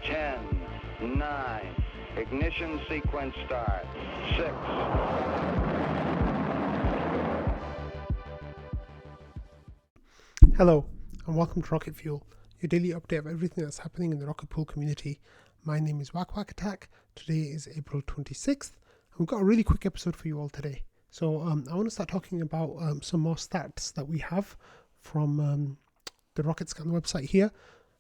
10, 9, ignition sequence start, 6. Hello, and welcome to Rocket Fuel, your daily update of everything that's happening in the Rocket Pool community. My name is Whack Whack Attack. Today is April 26th, and we've got a really quick episode for you all today. So I want to start talking about some more stats that we have from the Rocket Scan website here.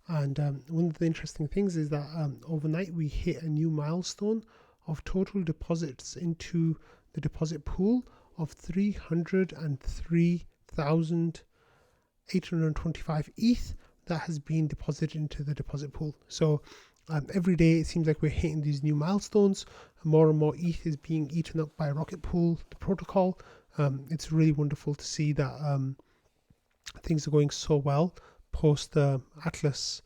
And one of the interesting things is that overnight we hit a new milestone of total deposits into the deposit pool of 303,825 ETH that has been deposited into the deposit pool. So every day it seems like we're hitting these new milestones. More and more ETH is being eaten up by Rocket Pool, the protocol. It's really wonderful to see that things are going so well post Atlas.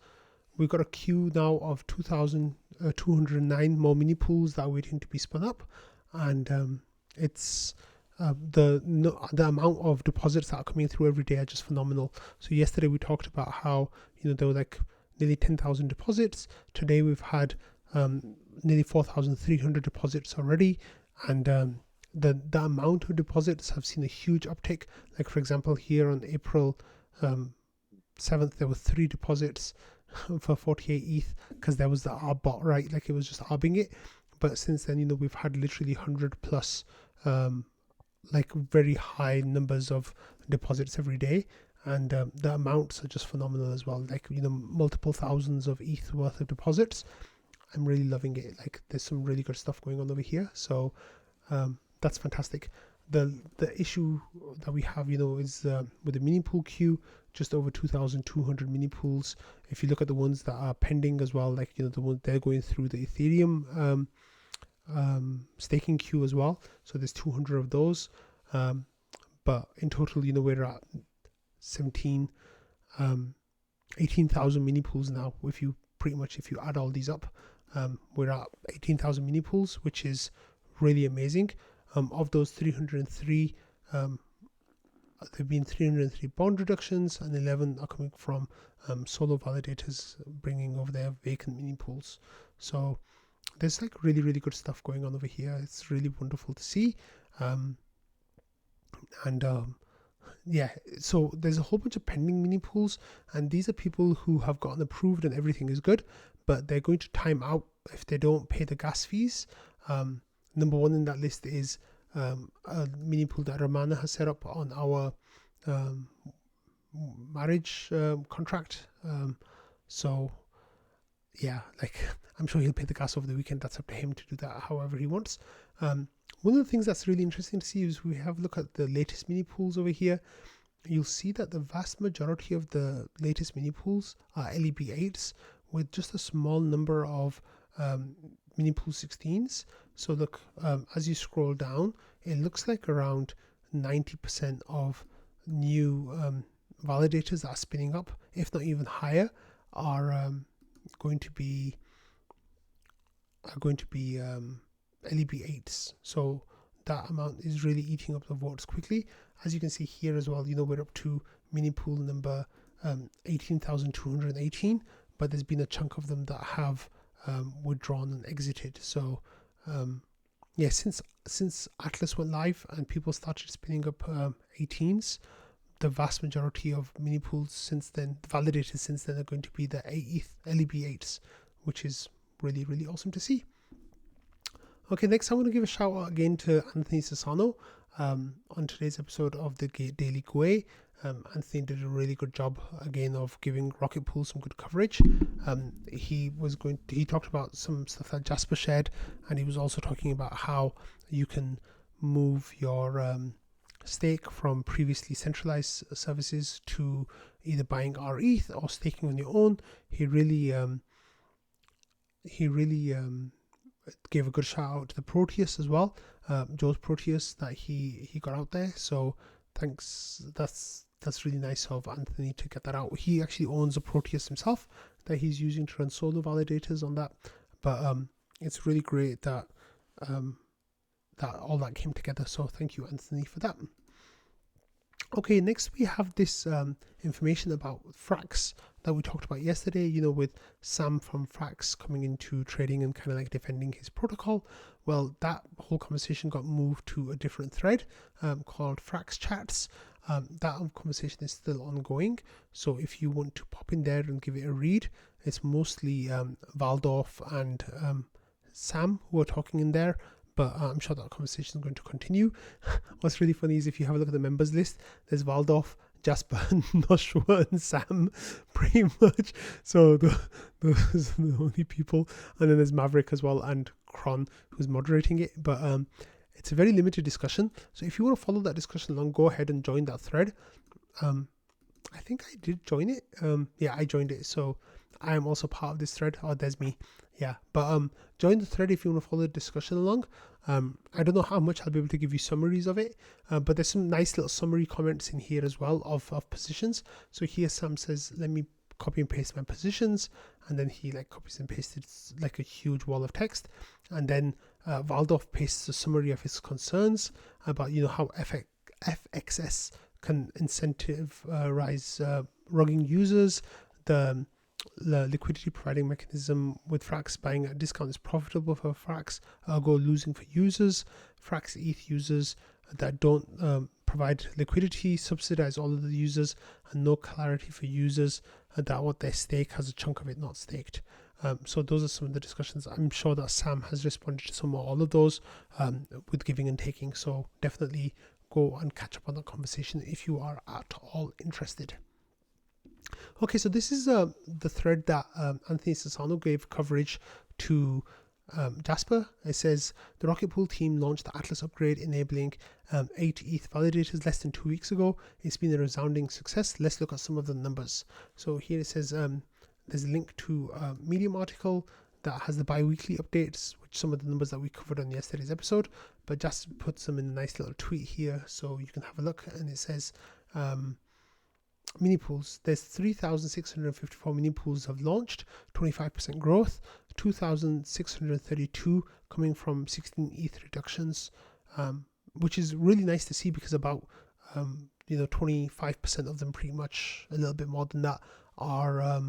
We've got a queue now of 2,209 more mini pools that are waiting to be spun up, and it's the amount of deposits that are coming through every day are just phenomenal. So yesterday we talked about how there were like nearly 10,000 deposits. Today we've had nearly 4,300 deposits already, and the amount of deposits have seen a huge uptick. Like for example, here on April 7th there were 3 deposits for 48 ETH because there was the ARB bot, right? Like it was just ARBing it. But since then, we've had literally 100 plus like very high numbers of deposits every day, and the amounts are just phenomenal as well. Like multiple thousands of ETH worth of deposits. I'm really loving it. Like there's some really good stuff going on over here. So that's fantastic. The issue that we have, is with the mini pool queue, just over 2,200 mini pools. If you look at the ones that are pending as well, like the ones they're going through the Ethereum staking queue as well. So there's 200 of those. But in total, we're at 18,000 mini pools now. If you add all these up, we're at 18,000 mini pools, which is really amazing. Of those 303, there have been 303 bond reductions, and 11 are coming from solo validators bringing over their vacant mini pools. So there's like really, really good stuff going on over here. It's really wonderful to see. So there's a whole bunch of pending mini pools, and these are people who have gotten approved and everything is good, but they're going to time out if they don't pay the gas fees. Number one in that list is a mini pool that Romana has set up on our marriage contract. So yeah, like I'm sure he'll pay the gas over the weekend. That's up to him to do that however he wants. One of the things that's really interesting to see is we have a look at the latest mini pools over here. You'll see that the vast majority of the latest mini pools are LEB8s with just a small number of mini pool 16s. So look, as you scroll down, it looks like around 90% of new validators that are spinning up, if not even higher, are going to be LEB8s. So that amount is really eating up the votes quickly. As you can see here as well, we're up to mini pool number 18,218, but there's been a chunk of them that have withdrawn and exited. So since Atlas went live and people started spinning up 18s, the vast majority of mini pools since then, validated since then, are going to be the LEB8s, which is really, really awesome to see. Okay, next I want to give a shout out again to Anthony Sassano on today's episode of the Daily Gwei. Anthony did a really good job again of giving Rocket Pool some good coverage. He talked about some stuff that Jasper shared, and he was also talking about how you can move your stake from previously centralized services to either buying ETH or staking on your own. He really gave a good shout out to the Proteus as well, Joe's Proteus that he got out there. So thanks. That's really nice of Anthony to get that out. He actually owns a Proteus himself that he's using to run solo validators on that. But it's really great that that all that came together. So thank you, Anthony, for that. Okay, next we have this information about Frax, that we talked about yesterday, with Sam from Frax coming into trading and kind of like defending his protocol. Well, that whole conversation got moved to a different thread called Frax Chats. That conversation is still ongoing. So if you want to pop in there and give it a read, it's mostly Waldorf and Sam who are talking in there. But I'm sure that conversation is going to continue. What's really funny is if you have a look at the members list, there's Waldorf, Jasper, Noshua, and Sam, pretty much. So those are the only people. And then there's Maverick as well, and Kron, who's moderating it. But it's a very limited discussion. So if you want to follow that discussion along, go ahead and join that thread. I think I did join it. Yeah, I joined it. So I am also part of this thread. Oh, there's me. Yeah, but join the thread if you want to follow the discussion along. I don't know how much I'll be able to give you summaries of it, but there's some nice little summary comments in here as well of positions. So here Sam says, let me copy and paste my positions, and then he like copies and pasted like a huge wall of text, and then Waldorf pastes a summary of his concerns about how FXS can incentivize rugging users. The liquidity providing mechanism with Frax buying at a discount is profitable for Frax, ergo losing for users. Frax ETH users that don't provide liquidity subsidize all of the users, and no clarity for users that what they stake has a chunk of it not staked. So those are some of the discussions. I'm sure that Sam has responded to some or all of those with giving and taking. So definitely go and catch up on that conversation if you are at all interested. Okay, so this is the thread that Anthony Sassano gave coverage to Jasper. It says the Rocket Pool team launched the Atlas upgrade, enabling 8 ETH validators less than 2 weeks ago. It's been a resounding success. Let's look at some of the numbers. So here it says there's a link to a Medium article that has the bi-weekly updates, which some of the numbers that we covered on yesterday's episode, but Jasper puts them in a nice little tweet here so you can have a look. And it says mini pools. There's 3,654 mini pools have launched, 25% growth, 2,632 coming from 16 ETH reductions, which is really nice to see because about 25% of them, pretty much a little bit more than that, are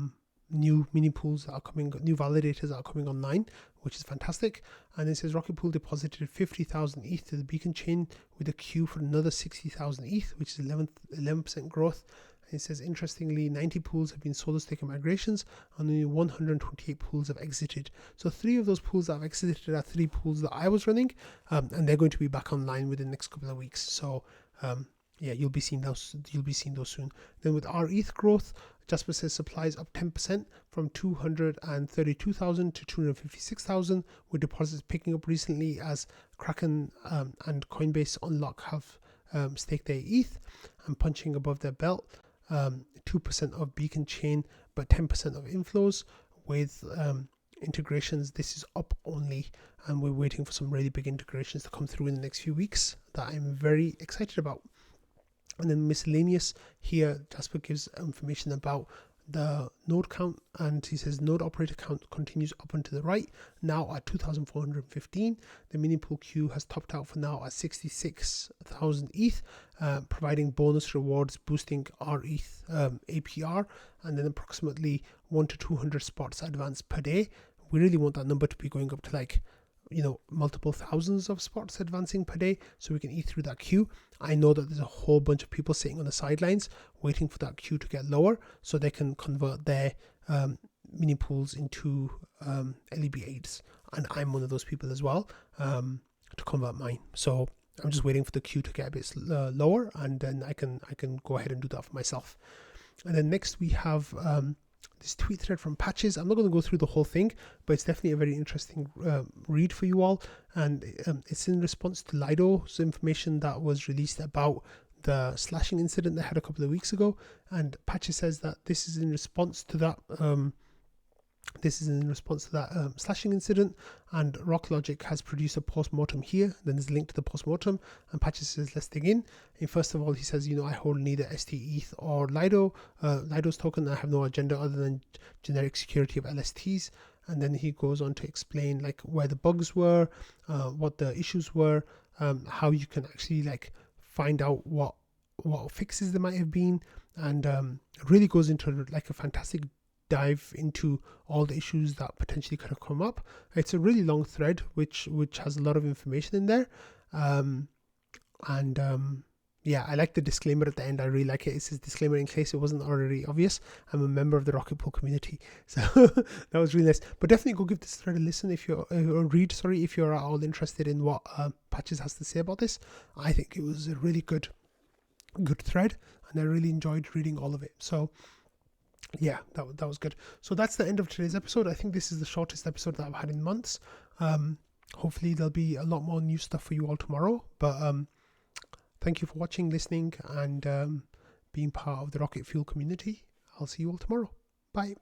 new mini pools that are coming, new validators that are coming online, which is fantastic. And it says Rocket Pool deposited 50,000 ETH to the Beacon chain with a queue for another 60,000 ETH, which is 11% growth. It says, interestingly, 90 pools have been solo staker migrations and only 128 pools have exited. So 3 of those pools that have exited are 3 pools that I was running, and they're going to be back online within the next couple of weeks. So yeah, you'll be seeing those soon. Then with our ETH growth, Jasper says supplies up 10% from 232,000 to 256,000, with deposits picking up recently as Kraken and Coinbase Unlock have staked their ETH and punching above their belt. 2% of Beacon chain, but 10% of inflows. With integrations, this is up only, and we're waiting for some really big integrations to come through in the next few weeks that I'm very excited about. And then miscellaneous, here Jasper gives information about the node count, and he says node operator count continues up and to the right, now at 2,415. The mini pool queue has topped out for now at 66,000 ETH, providing bonus rewards, boosting our ETH APR, and then approximately 1 to 200 spots advance per day. We really want that number to be going up to like multiple thousands of spots advancing per day so we can eat through that queue. I know that there's a whole bunch of people sitting on the sidelines waiting for that queue to get lower so they can convert their mini pools into LEB8s, and I'm one of those people as well, to convert mine. So I'm just waiting for the queue to get a bit lower, and then I can go ahead and do that for myself. And then next we have this tweet thread from Patches. I'm not going to go through the whole thing, but it's definitely a very interesting read for you all, and it's in response to Lido's information that was released about the slashing incident they had a couple of weeks ago. And Patches says that this is in response to that slashing incident, and Rocklogic has produced a post-mortem here. Then there's a link to the post-mortem, and Patches says, let's dig in. And first of all, he says, I hold neither ST, ETH or Lido's token. I have no agenda other than generic security of LSTs. And then he goes on to explain like where the bugs were, what the issues were, how you can actually like find out what fixes there might have been, and it really goes into like a fantastic dive into all the issues that potentially could have come up. It's a really long thread which has a lot of information in there, and yeah, I like the disclaimer at the end. I really like it. It says disclaimer in case it wasn't already obvious. I'm a member of the rocket pool community, so that was really nice. But definitely go give this thread a listen if you're if you're at all interested in what Patches has to say about this. I think it was a really good thread, and I really enjoyed reading all of it. So yeah, that was good. So that's the end of today's episode. I think this is the shortest episode that I've had in months. Hopefully there'll be a lot more new stuff for you all tomorrow. But thank you for watching, listening, and being part of the Rocket Fuel community. I'll see you all tomorrow. Bye.